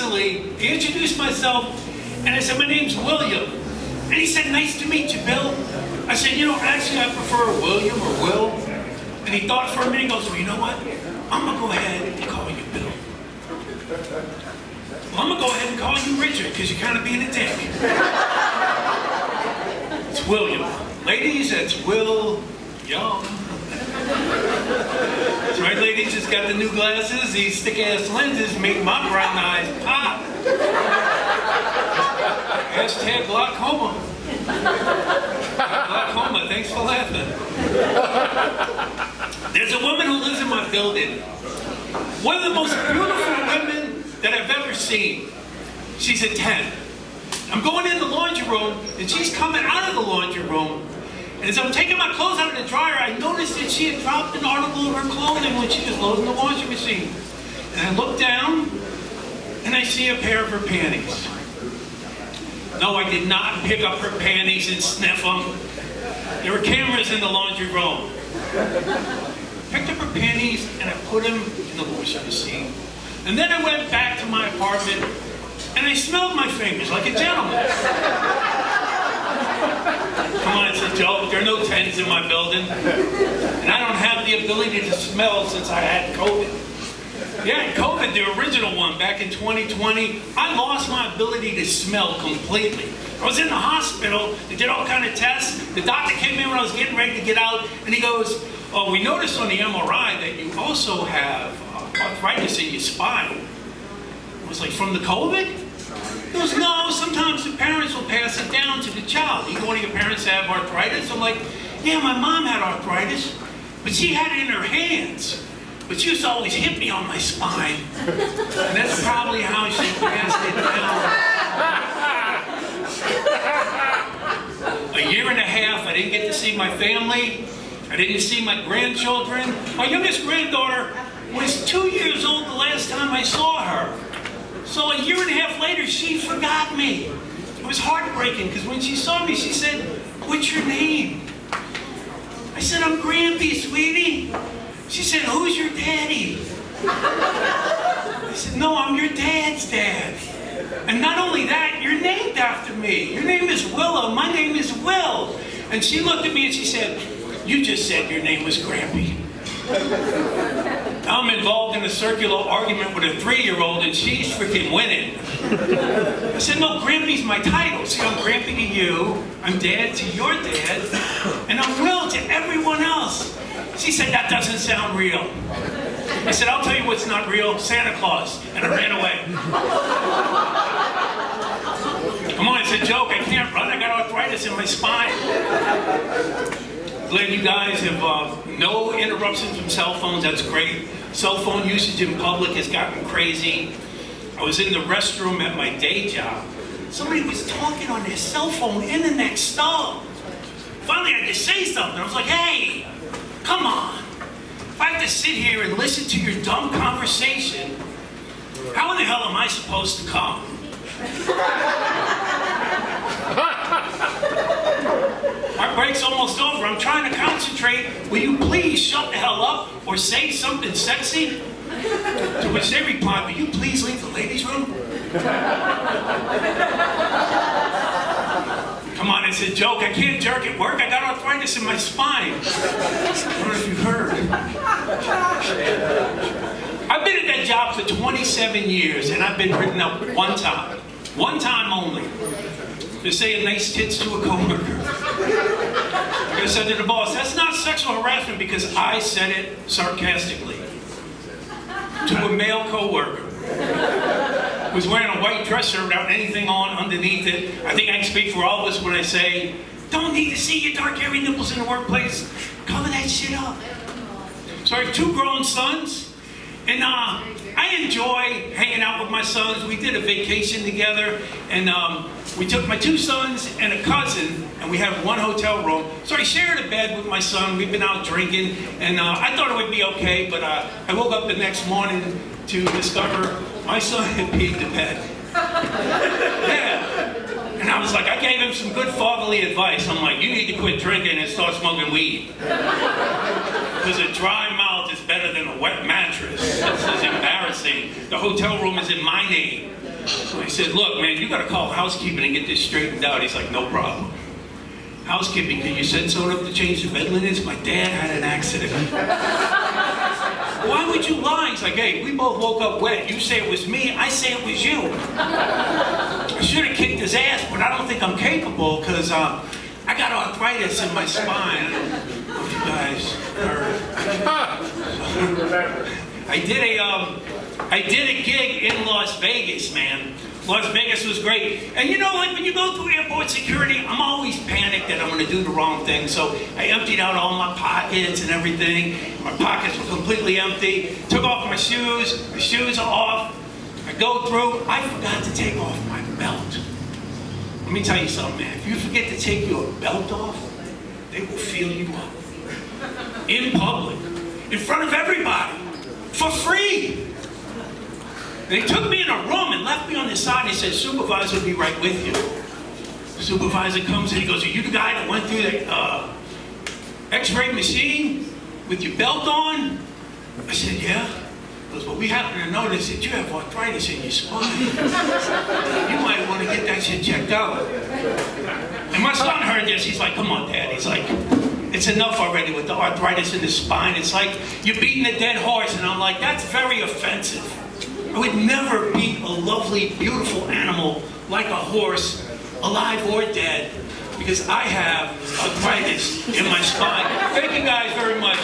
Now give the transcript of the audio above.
hastily introduced myself, and I said, my name's William. And he said, nice to meet you, Bill. I said, you know, actually I prefer William or Will. And he thought for a minute, he goes, well, you know what? I'm gonna go ahead and call you Bill. Well, I'm gonna go ahead and call you Richard, because you're kind of being a dick. It's William. Ladies, it's Will Young. That's right, ladies, it's got the new glasses. These thick-ass lenses make my brown eyes pop. Hashtag glaucoma. Glaucoma, thanks for laughing. There's a woman who lives in my building. One of the most beautiful women that I've ever seen. She's a 10. I'm going in the laundry room, and she's coming out of the laundry room. And as I'm taking my clothes out of the dryer, I noticed that she had dropped an article of her clothing when she was loading the washing machine. And I look down, and I see a pair of her panties. No, I did not pick up her panties and sniff them. There were cameras in the laundry room. Picked up her panties, and I put them in the washing machine. And then I went back to my apartment, and I smelled my fingers like a gentleman. Come on, it's a joke. There are no 10s in my building. And I don't have the ability to smell since I had COVID. Yeah, COVID, the original one, back in 2020, I lost my ability to smell completely. I was in the hospital, they did all kind of tests. The doctor came in when I was getting ready to get out, and he goes, oh, we noticed on the MRI that you also have arthritis in your spine. I was like, from the COVID? He goes, no, sometimes the parents will pass it down to the child. You know, one of your parents have arthritis? I'm like, yeah, my mom had arthritis, but she had it in her hands. But she used to always hit me on my spine. And that's probably how she passed it down. A year and a half, I didn't get to see my family. I didn't see my grandchildren. My youngest granddaughter was 2 years old the last time I saw her. So a year and a half later, she forgot me. It was heartbreaking, because when she saw me, she said, what's your name? I said, I'm Grampy, sweetie. She said, who's your daddy? I said, no, I'm your dad's dad. And not only that, you're named after me. Your name is Willow, my name is Will. And she looked at me and she said, you just said your name was Grampy. I'm involved in a circular argument with a 3-year-old and she's freaking winning. I said, no, Grampy's my title. See, I'm Grampy to you, I'm Dad to your dad, and I'm Will to everyone else. She said, that doesn't sound real. I said, I'll tell you what's not real, Santa Claus. And I ran away. Come on, it's a joke, I can't run, I got arthritis in my spine. Glad you guys have no interruptions from cell phones, that's great. Cell phone usage in public has gotten crazy. I was in the restroom at my day job. Somebody was talking on their cell phone in the next stall. Finally, I had to say something. I was like, hey, come on. If I have to sit here and listen to your dumb conversation, how in the hell am I supposed to come? My break's almost over. I'm trying to concentrate. Will you please shut the hell up or say something sexy? To which they replied, will you please leave the ladies' room? Come on, it's a joke. I can't jerk at work. I got arthritis in my spine. I don't know if you heard. I've been at that job for 27 years, and I've been written up one time. One time only. To say a nice tits to a coworker. I said to the boss, that's not sexual harassment because I said it sarcastically. To a male coworker. Who was wearing a white dress shirt without anything on underneath it. I think I can speak for all of us when I say, don't need to see your dark hairy nipples in the workplace. Cover that shit up. So I have 2 grown sons. And I enjoy hanging out with my sons. We did a vacation together, and we took my 2 sons and a cousin, and we have 1 hotel room. So I shared a bed with my son. We've been out drinking, and I thought it would be okay, but I woke up the next morning to discover my son had peed the bed. Yeah. And I was like, I gave him some good fatherly advice. I'm like, you need to quit drinking and start smoking weed. Because a dry mouth is better than a wet mattress. This is embarrassing. The hotel room is in my name. I said, look, man, you got to call housekeeping and get this straightened out. He's like, no problem. Housekeeping, can you send someone up to change the bed linens? My dad had an accident. Why would you lie? He's like, hey, we both woke up wet. You say it was me, I say it was you. I should have kicked his ass, but I don't think I'm capable because I got arthritis in my spine. I don't know if you guys heard. I did a gig in Las Vegas, man. Las Vegas was great. And you know, like when you go through airport security, I'm always panicked that I'm going to do the wrong thing. So I emptied out all my pockets and everything. My pockets were completely empty. Took off my shoes. The shoes are off. I go through. I forgot to take off my belt. Let me tell you something, man. If you forget to take your belt off, they will feel you up. In public. In front of everybody. For free. They took me in a room and left me on the side and they said, supervisor will be right with you. The supervisor comes in, he goes, are you the guy that went through the x-ray machine with your belt on? I said, yeah. He goes, well, we happen to notice that you have arthritis in your spine. You might want to get that shit checked out. And my son heard this, he's like, come on, Dad. He's like, it's enough already with the arthritis in the spine. It's like you're beating a dead horse. And I'm like, that's very offensive. I would never beat a lovely, beautiful animal like a horse, alive or dead, because I have arthritis in my spine. Thank you guys very much.